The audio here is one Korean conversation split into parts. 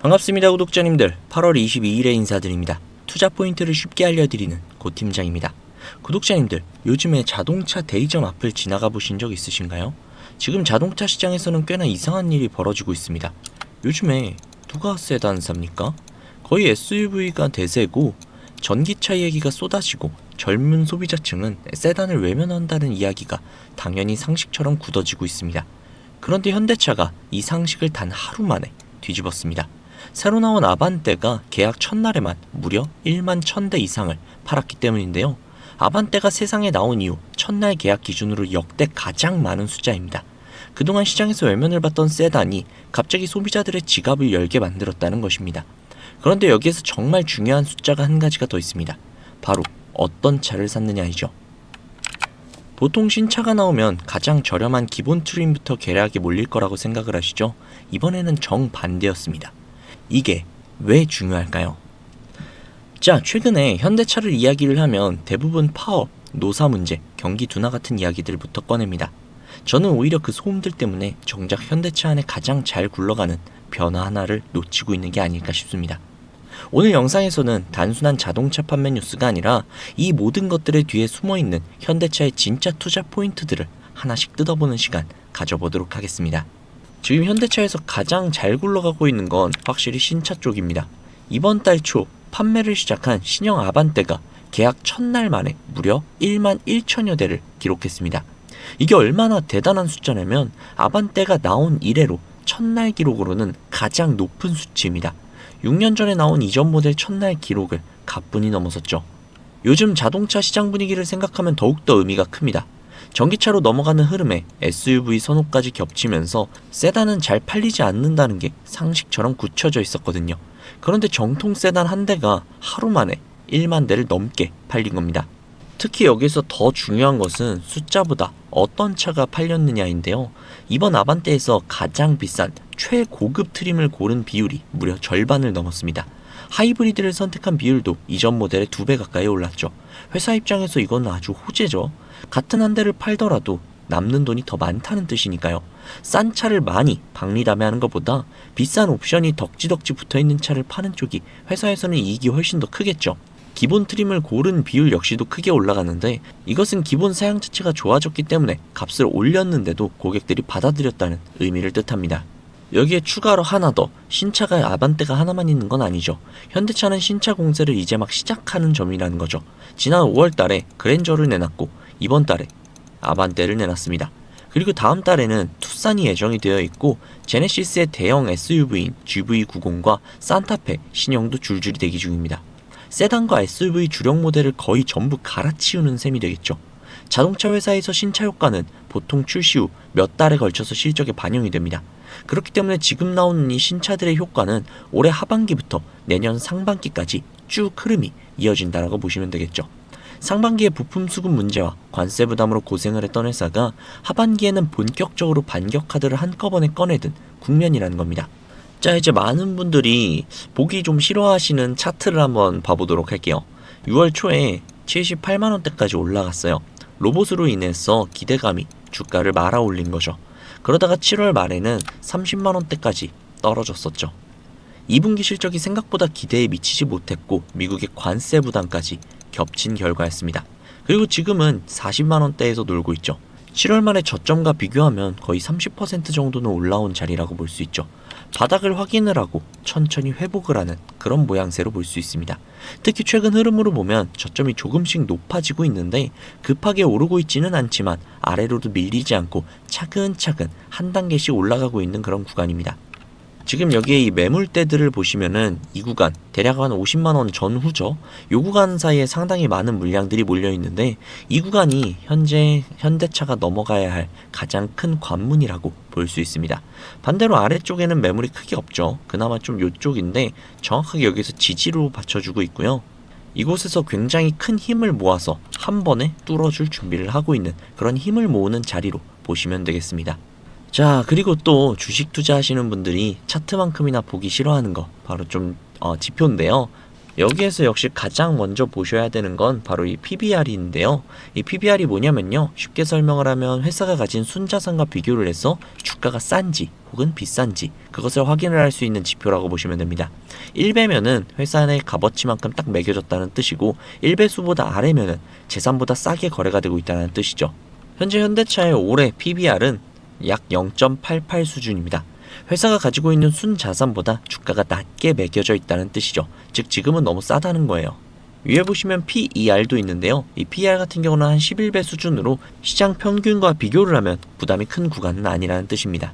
반갑습니다 구독자님들. 8월 22일에 인사드립니다. 투자 포인트를 쉽게 알려드리는 고팀장입니다. 구독자님들, 요즘에 자동차 대리점 앞을 지나가 보신 적 있으신가요? 지금 자동차 시장에서는 꽤나 이상한 일이 벌어지고 있습니다. 요즘에 누가 세단 삽니까? 거의 SUV가 대세고 전기차 얘기가 쏟아지고 젊은 소비자층은 세단을 외면한다는 이야기가 당연히 상식처럼 굳어지고 있습니다. 그런데 현대차가 이 상식을 단 하루 만에 뒤집었습니다. 새로 나온 아반떼가 계약 첫날에만 무려 1만 1000대 이상을 팔았기 때문인데요. 아반떼가 세상에 나온 이후 첫날 계약 기준으로 역대 가장 많은 숫자입니다. 그동안 시장에서 외면을 받던 세단이 갑자기 소비자들의 지갑을 열게 만들었다는 것입니다. 그런데 여기에서 정말 중요한 숫자가 한 가지가 더 있습니다. 바로 어떤 차를 샀느냐이죠. 보통 신차가 나오면 가장 저렴한 기본 트림부터 계약이 몰릴 거라고 생각을 하시죠? 이번에는 정반대였습니다. 이게 왜 중요할까요? 자, 최근에 현대차를 이야기를 하면 대부분 파업, 노사 문제, 경기 둔화 같은 이야기들부터 꺼냅니다. 저는 오히려 그 소음들 때문에 정작 현대차 안에 가장 잘 굴러가는 변화 하나를 놓치고 있는 게 아닐까 싶습니다. 오늘 영상에서는 단순한 자동차 판매 뉴스가 아니라 이 모든 것들의 뒤에 숨어있는 현대차의 진짜 투자 포인트들을 하나씩 뜯어보는 시간 가져보도록 하겠습니다. 지금 현대차에서 가장 잘 굴러가고 있는 건 확실히 신차 쪽입니다. 이번 달 초 판매를 시작한 신형 아반떼가 계약 첫날 만에 무려 1만 1천여 대를 기록했습니다. 이게 얼마나 대단한 숫자냐면 아반떼가 나온 이래로 첫날 기록으로는 가장 높은 수치입니다. 6년 전에 나온 이전 모델 첫날 기록을 가뿐히 넘어섰죠. 요즘 자동차 시장 분위기를 생각하면 더욱더 의미가 큽니다. 전기차로 넘어가는 흐름에 SUV 선호까지 겹치면서 세단은 잘 팔리지 않는다는 게 상식처럼 굳혀져 있었거든요. 그런데 정통 세단 한 대가 하루 만에 1만 대를 넘게 팔린 겁니다. 특히 여기서 더 중요한 것은 숫자보다 어떤 차가 팔렸느냐인데요. 이번 아반떼에서 가장 비싼 최고급 트림을 고른 비율이 무려 절반을 넘었습니다. 하이브리드를 선택한 비율도 이전 모델의 2배 가까이 올랐죠. 회사 입장에서 이건 아주 호재죠. 같은 한 대를 팔더라도 남는 돈이 더 많다는 뜻이니까요. 싼 차를 많이 박리담회하는 것보다 비싼 옵션이 덕지덕지 붙어있는 차를 파는 쪽이 회사에서는 이익이 훨씬 더 크겠죠. 기본 트림을 고른 비율 역시도 크게 올라가는데 이것은 기본 사양 자체가 좋아졌기 때문에 값을 올렸는데도 고객들이 받아들였다는 의미를 뜻합니다. 여기에 추가로 하나 더, 신차가 아반떼가 하나만 있는 건 아니죠. 현대차는 신차 공세를 이제 막 시작하는 점이라는 거죠. 지난 5월 달에 그랜저를 내놨고 이번 달에 아반떼를 내놨습니다. 그리고 다음 달에는 투싼이 예정이 되어 있고 제네시스의 대형 SUV인 GV90과 산타페 신형도 줄줄이 대기 중입니다. 세단과 SUV 주력 모델을 거의 전부 갈아치우는 셈이 되겠죠. 자동차 회사에서 신차 효과는 보통 출시 후 몇 달에 걸쳐서 실적에 반영이 됩니다. 그렇기 때문에 지금 나오는 이 신차들의 효과는 올해 하반기부터 내년 상반기까지 쭉 흐름이 이어진다라고 보시면 되겠죠. 상반기에 부품 수급 문제와 관세 부담으로 고생을 했던 회사가 하반기에는 본격적으로 반격 카드를 한꺼번에 꺼내든 국면이라는 겁니다. 자, 이제 많은 분들이 보기 좀 싫어하시는 차트를 한번 봐보도록 할게요. 6월 초에 78만원대까지 올라갔어요. 로봇으로 인해서 기대감이 주가를 말아올린 거죠. 그러다가 7월 말에는 30만원대까지 떨어졌었죠. 2분기 실적이 생각보다 기대에 미치지 못했고 미국의 관세 부담까지 겹친 결과였습니다. 그리고 지금은 40만원대에서 놀고 있죠. 7월 말의 저점과 비교하면 거의 30% 정도는 올라온 자리라고 볼 수 있죠. 바닥을 확인을 하고 천천히 회복을 하는 그런 모양새로 볼 수 있습니다. 특히 최근 흐름으로 보면 저점이 조금씩 높아지고 있는데 급하게 오르고 있지는 않지만 아래로도 밀리지 않고 차근차근 한 단계씩 올라가고 있는 그런 구간입니다. 지금 여기에 이 매물대들을 보시면은 이 구간 대략 한 50만원 전후죠. 이 구간 사이에 상당히 많은 물량들이 몰려 있는데 이 구간이 현재 현대차가 넘어가야 할 가장 큰 관문이라고 볼 수 있습니다. 반대로 아래쪽에는 매물이 크게 없죠. 그나마 좀 요쪽인데 정확하게 여기서 지지로 받쳐주고 있고요. 이곳에서 굉장히 큰 힘을 모아서 한 번에 뚫어줄 준비를 하고 있는 그런 힘을 모으는 자리로 보시면 되겠습니다. 자, 그리고 또 주식 투자하시는 분들이 차트만큼이나 보기 싫어하는 거 바로 좀 지표인데요. 여기에서 역시 가장 먼저 보셔야 되는 건 바로 이 PBR인데요. 이 PBR이 뭐냐면요. 쉽게 설명을 하면 회사가 가진 순자산과 비교를 해서 주가가 싼지 혹은 비싼지 그것을 확인을 할 수 있는 지표라고 보시면 됩니다. 1배면은 회사 내 값어치만큼 딱 매겨졌다는 뜻이고 1배수보다 아래면은 재산보다 싸게 거래가 되고 있다는 뜻이죠. 현재 현대차의 올해 PBR은 약 0.88 수준입니다. 회사가 가지고 있는 순자산보다 주가가 낮게 매겨져 있다는 뜻이죠. 즉 지금은 너무 싸다는 거예요. 위에 보시면 PER도 있는데요. 이 PER 같은 경우는 한 11배 수준으로 시장 평균과 비교를 하면 부담이 큰 구간은 아니라는 뜻입니다.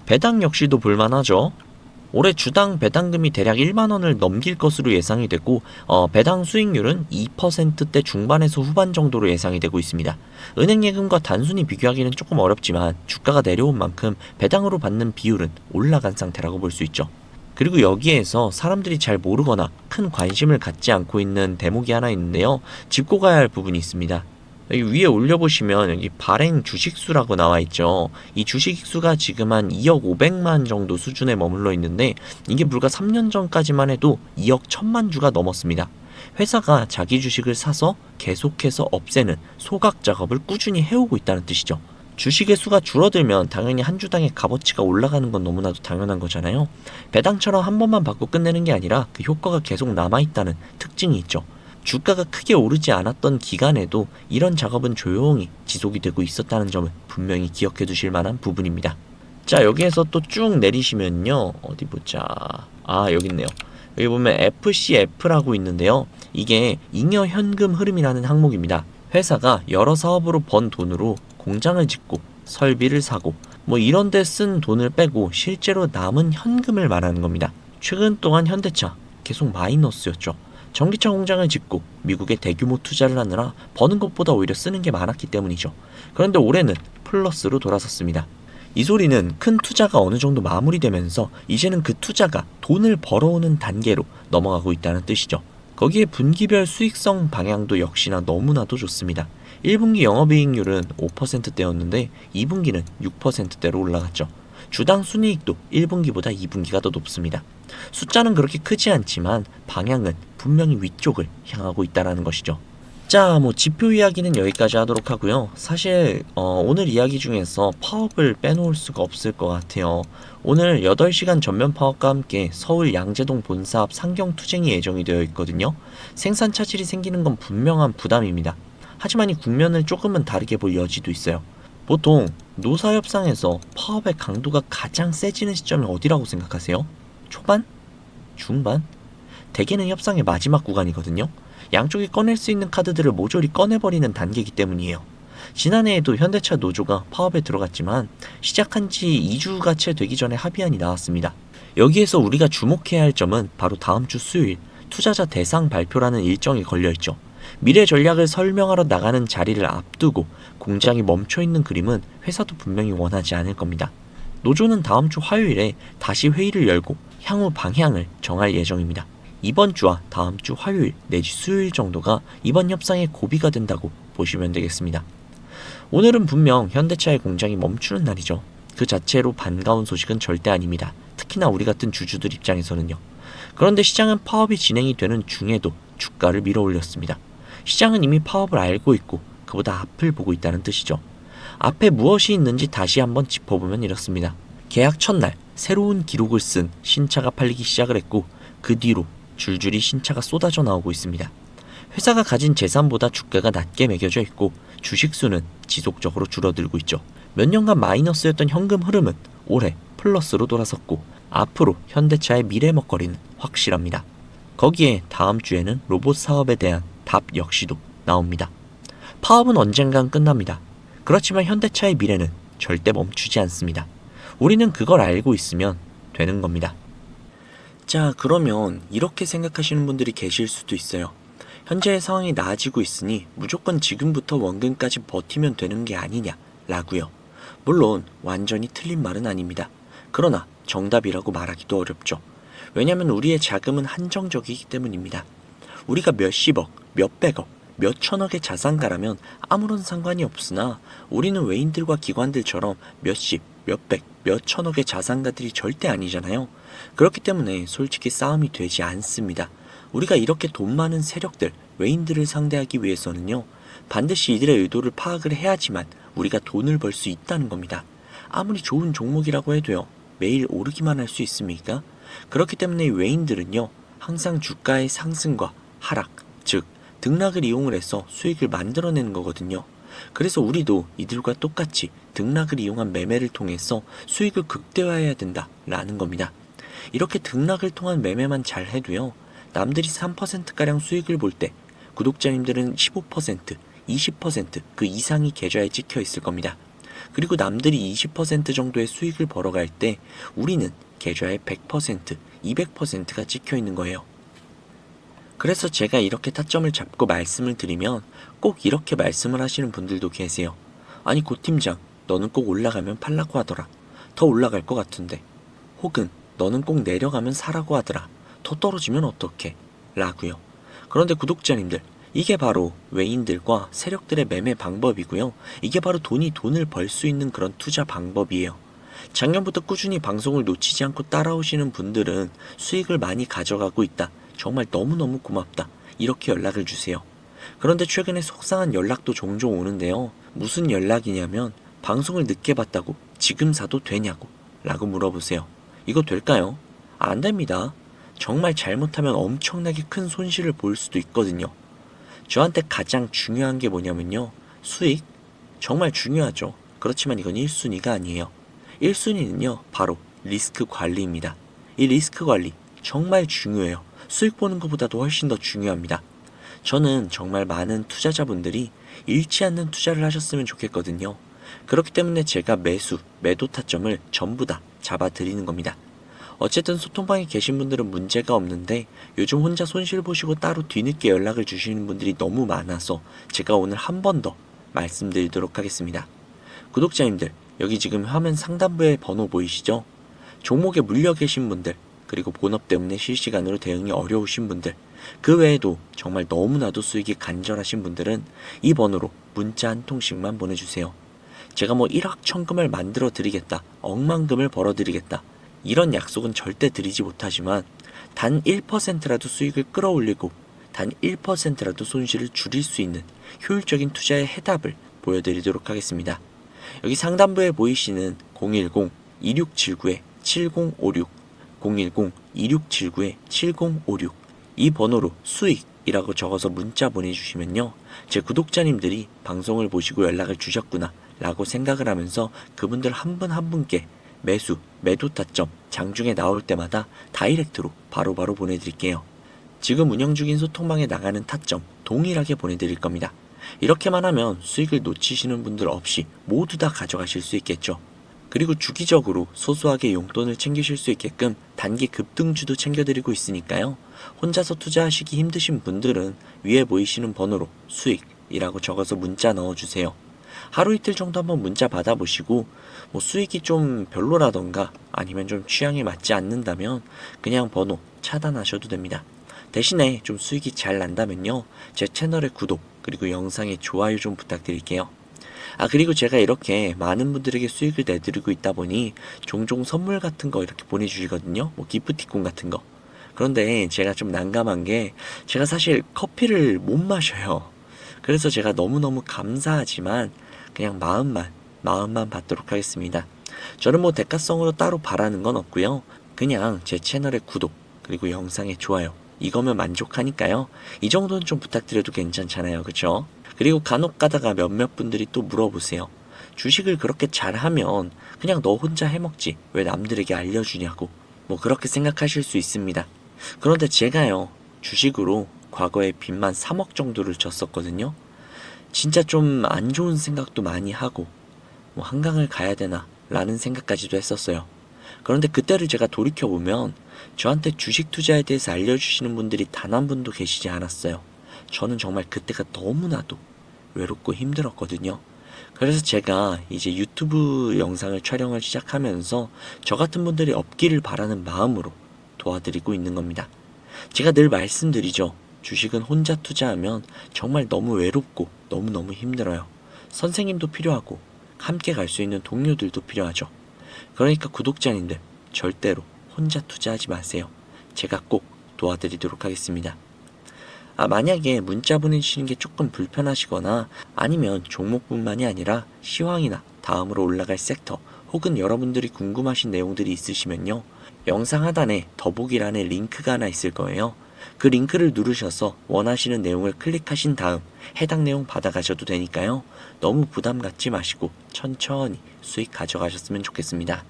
배당 역시도 볼만하죠. 올해 주당 배당금이 대략 1만 원을 넘길 것으로 예상이 되고 배당 수익률은 2%대 중반에서 후반 정도로 예상이 되고 있습니다. 은행 예금과 단순히 비교하기는 조금 어렵지만 주가가 내려온 만큼 배당으로 받는 비율은 올라간 상태라고 볼 수 있죠. 그리고 여기에서 사람들이 잘 모르거나 큰 관심을 갖지 않고 있는 대목이 하나 있는데요. 짚고 가야 할 부분이 있습니다. 여기 위에 올려보시면 여기 발행 주식수라고 나와 있죠. 이 주식수가 지금 한 2억 500만 정도 수준에 머물러 있는데 이게 불과 3년 전까지만 해도 2억 1000만 주가 넘었습니다. 회사가 자기 주식을 사서 계속해서 없애는 소각 작업을 꾸준히 해오고 있다는 뜻이죠. 주식의 수가 줄어들면 당연히 한 주당의 값어치가 올라가는 건 너무나도 당연한 거잖아요. 배당처럼 한 번만 받고 끝내는 게 아니라 그 효과가 계속 남아있다는 특징이 있죠. 주가가 크게 오르지 않았던 기간에도 이런 작업은 조용히 지속이 되고 있었다는 점을 분명히 기억해 두실 만한 부분입니다. 자, 여기에서 또 쭉 내리시면요. 어디 보자. 여기 있네요. 여기 보면 FCF라고 있는데요. 이게 잉여 현금 흐름이라는 항목입니다. 회사가 여러 사업으로 번 돈으로 공장을 짓고 설비를 사고 이런 데 쓴 돈을 빼고 실제로 남은 현금을 말하는 겁니다. 최근 동안 현대차 계속 마이너스였죠. 전기차 공장을 짓고 미국에 대규모 투자를 하느라 버는 것보다 오히려 쓰는 게 많았기 때문이죠. 그런데 올해는 플러스로 돌아섰습니다. 이 소리는 큰 투자가 어느 정도 마무리되면서 이제는 그 투자가 돈을 벌어오는 단계로 넘어가고 있다는 뜻이죠. 거기에 분기별 수익성 방향도 역시나 너무나도 좋습니다. 1분기 영업이익률은 5%대였는데 2분기는 6%대로 올라갔죠. 주당 순이익도 1분기보다 2분기가 더 높습니다. 숫자는 그렇게 크지 않지만 방향은 분명히 위쪽을 향하고 있다는 것이죠. 자, 지표 이야기는 여기까지 하도록 하고요. 사실 오늘 이야기 중에서 파업을 빼놓을 수가 없을 것 같아요. 오늘 8시간 전면 파업과 함께 서울 양재동 본사 앞 상경투쟁이 예정이 되어 있거든요. 생산 차질이 생기는 건 분명한 부담입니다. 하지만 이 국면을 조금은 다르게 볼 여지도 있어요. 보통 노사협상에서 파업의 강도가 가장 세지는 시점이 어디라고 생각하세요? 초반? 중반? 대개는 협상의 마지막 구간이거든요. 양쪽이 꺼낼 수 있는 카드들을 모조리 꺼내버리는 단계이기 때문이에요. 지난해에도 현대차 노조가 파업에 들어갔지만 시작한 지 2주가 채 되기 전에 합의안이 나왔습니다. 여기에서 우리가 주목해야 할 점은 바로 다음 주 수요일 투자자 대상 발표라는 일정이 걸려있죠. 미래 전략을 설명하러 나가는 자리를 앞두고 공장이 멈춰있는 그림은 회사도 분명히 원하지 않을 겁니다. 노조는 다음 주 화요일에 다시 회의를 열고 향후 방향을 정할 예정입니다. 이번 주와 다음 주 화요일 내지 수요일 정도가 이번 협상의 고비가 된다고 보시면 되겠습니다. 오늘은 분명 현대차의 공장이 멈추는 날이죠. 그 자체로 반가운 소식은 절대 아닙니다. 특히나 우리 같은 주주들 입장에서는요. 그런데 시장은 파업이 진행이 되는 중에도 주가를 밀어올렸습니다. 시장은 이미 파업을 알고 있고 그보다 앞을 보고 있다는 뜻이죠. 앞에 무엇이 있는지 다시 한번 짚어보면 이렇습니다. 계약 첫날 새로운 기록을 쓴 신차가 팔리기 시작을 했고 그 뒤로 줄줄이 신차가 쏟아져 나오고 있습니다. 회사가 가진 재산보다 주가가 낮게 매겨져 있고 주식수는 지속적으로 줄어들고 있죠. 몇 년간 마이너스였던 현금 흐름은 올해 플러스로 돌아섰고 앞으로 현대차의 미래 먹거리는 확실합니다. 거기에 다음 주에는 로봇 사업에 대한 답 역시도 나옵니다. 파업은 언젠간 끝납니다. 그렇지만 현대차의 미래는 절대 멈추지 않습니다. 우리는 그걸 알고 있으면 되는 겁니다. 자, 그러면 이렇게 생각하시는 분들이 계실 수도 있어요. 현재의 상황이 나아지고 있으니 무조건 지금부터 원금까지 버티면 되는 게 아니냐라고요. 물론 완전히 틀린 말은 아닙니다. 그러나 정답이라고 말하기도 어렵죠. 왜냐하면 우리의 자금은 한정적이기 때문입니다. 우리가 몇십억, 몇백억, 몇천억의 자산가라면 아무런 상관이 없으나 우리는 외인들과 기관들처럼 몇십, 몇백, 몇천억의 자산가들이 절대 아니잖아요. 그렇기 때문에 솔직히 싸움이 되지 않습니다. 우리가 이렇게 돈 많은 세력들, 외인들을 상대하기 위해서는요, 반드시 이들의 의도를 파악을 해야지만 우리가 돈을 벌 수 있다는 겁니다. 아무리 좋은 종목이라고 해도요, 매일 오르기만 할 수 있습니까? 그렇기 때문에 이 외인들은요, 항상 주가의 상승과 하락, 즉 등락을 이용을 해서 수익을 만들어내는 거거든요. 그래서 우리도 이들과 똑같이 등락을 이용한 매매를 통해서 수익을 극대화해야 된다라는 겁니다. 이렇게 등락을 통한 매매만 잘 해도요, 남들이 3%가량 수익을 볼 때 구독자님들은 15%, 20%그 이상이 계좌에 찍혀 있을 겁니다. 그리고 남들이 20% 정도의 수익을 벌어갈 때 우리는 계좌에 100%, 200%가 찍혀 있는 거예요. 그래서 제가 이렇게 타점을 잡고 말씀을 드리면 꼭 이렇게 말씀을 하시는 분들도 계세요. 아니 고 팀장, 너는 꼭 올라가면 팔라고 하더라. 더 올라갈 것 같은데. 혹은 너는 꼭 내려가면 사라고 하더라. 더 떨어지면 어떡해? 라고요. 그런데 구독자님들, 이게 바로 외인들과 세력들의 매매 방법이고요. 이게 바로 돈을 벌 수 있는 그런 투자 방법이에요. 작년부터 꾸준히 방송을 놓치지 않고 따라오시는 분들은 수익을 많이 가져가고 있다. 정말 너무너무 고맙다. 이렇게 연락을 주세요. 그런데 최근에 속상한 연락도 종종 오는데요. 무슨 연락이냐면 방송을 늦게 봤다고 지금 사도 되냐고 라고 물어보세요. 이거 될까요? 안 됩니다. 정말 잘못하면 엄청나게 큰 손실을 볼 수도 있거든요. 저한테 가장 중요한 게 뭐냐면요. 수익? 정말 중요하죠. 그렇지만 이건 1순위가 아니에요. 1순위는요. 바로 리스크 관리입니다. 이 리스크 관리 정말 중요해요. 수익 보는 것보다도 훨씬 더 중요합니다. 저는 정말 많은 투자자분들이 잃지 않는 투자를 하셨으면 좋겠거든요. 그렇기 때문에 제가 매도 타점을 전부 다 잡아드리는 겁니다. 어쨌든 소통방에 계신 분들은 문제가 없는데 요즘 혼자 손실 보시고 따로 뒤늦게 연락을 주시는 분들이 너무 많아서 제가 오늘 한 번 더 말씀드리도록 하겠습니다. 구독자님들, 여기 지금 화면 상단부에 번호 보이시죠? 종목에 물려 계신 분들, 그리고 본업 때문에 실시간으로 대응이 어려우신 분들, 그 외에도 정말 너무나도 수익이 간절하신 분들은 이 번호로 문자 한 통씩만 보내주세요. 제가 뭐 1억 천금을 만들어 드리겠다, 억만금을 벌어 드리겠다, 이런 약속은 절대 드리지 못하지만 단 1%라도 수익을 끌어올리고 단 1%라도 손실을 줄일 수 있는 효율적인 투자의 해답을 보여드리도록 하겠습니다. 여기 상단부에 보이시는 010-2679-7056 010-2679-7056 이 번호로 수익이라고 적어서 문자 보내주시면요. 제 구독자님들이 방송을 보시고 연락을 주셨구나 라고 생각을 하면서 그분들 한 분 한 분께 매도 타점 장중에 나올 때마다 다이렉트로 바로바로 보내드릴게요. 지금 운영 중인 소통방에 나가는 타점 동일하게 보내드릴 겁니다. 이렇게만 하면 수익을 놓치시는 분들 없이 모두 다 가져가실 수 있겠죠. 그리고 주기적으로 소소하게 용돈을 챙기실 수 있게끔 단기 급등주도 챙겨드리고 있으니까요. 혼자서 투자하시기 힘드신 분들은 위에 보이시는 번호로 수익이라고 적어서 문자 넣어주세요. 하루 이틀 정도 한번 문자 받아보시고 뭐 수익이 좀 별로라던가 아니면 좀 취향에 맞지 않는다면 그냥 번호 차단하셔도 됩니다. 대신에 좀 수익이 잘 난다면요. 제 채널의 구독 그리고 영상의 좋아요 좀 부탁드릴게요. 그리고 제가 이렇게 많은 분들에게 수익을 내드리고 있다 보니 종종 선물 같은 거 이렇게 보내주시거든요. 뭐 기프티콘 같은 거. 그런데 제가 좀 난감한 게 제가 사실 커피를 못 마셔요. 그래서 제가 너무너무 감사하지만 그냥 마음만 받도록 하겠습니다. 저는 뭐 대가성으로 따로 바라는 건 없고요. 그냥 제 채널의 구독 그리고 영상의 좋아요 이거면 만족하니까요. 이 정도는 좀 부탁드려도 괜찮잖아요. 그쵸? 그리고 간혹 가다가 몇몇 분들이 또 물어보세요. 주식을 그렇게 잘하면 그냥 너 혼자 해먹지 왜 남들에게 알려주냐고 뭐 그렇게 생각하실 수 있습니다. 그런데 제가요 주식으로 과거에 빚만 3억 정도를 졌었거든요. 진짜 좀 안 좋은 생각도 많이 하고 뭐 한강을 가야 되나 라는 생각까지도 했었어요. 그런데 그때를 제가 돌이켜보면 저한테 주식 투자에 대해서 알려주시는 분들이 단 한 분도 계시지 않았어요. 저는 정말 그때가 너무나도 외롭고 힘들었거든요. 그래서 제가 이제 유튜브 영상을 촬영을 시작하면서 저 같은 분들이 없기를 바라는 마음으로 도와드리고 있는 겁니다. 제가 늘 말씀드리죠. 주식은 혼자 투자하면 정말 너무 외롭고 너무너무 힘들어요. 선생님도 필요하고 함께 갈 수 있는 동료들도 필요하죠. 그러니까 구독자님들 절대로 혼자 투자하지 마세요. 제가 꼭 도와드리도록 하겠습니다. 만약에 문자 보내주시는 게 조금 불편하시거나 아니면 종목뿐만이 아니라 시황이나 다음으로 올라갈 섹터 혹은 여러분들이 궁금하신 내용들이 있으시면요. 영상 하단에 더보기란에 링크가 하나 있을 거예요. 그 링크를 누르셔서 원하시는 내용을 클릭하신 다음 해당 내용 받아가셔도 되니까요. 너무 부담 갖지 마시고 천천히 수익 가져가셨으면 좋겠습니다.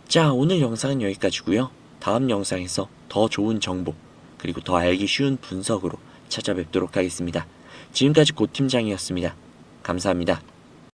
자, 오늘 영상은 여기까지고요. 다음 영상에서 더 좋은 정보 그리고 더 알기 쉬운 분석으로 찾아뵙도록 하겠습니다. 지금까지 고 팀장이었습니다. 감사합니다.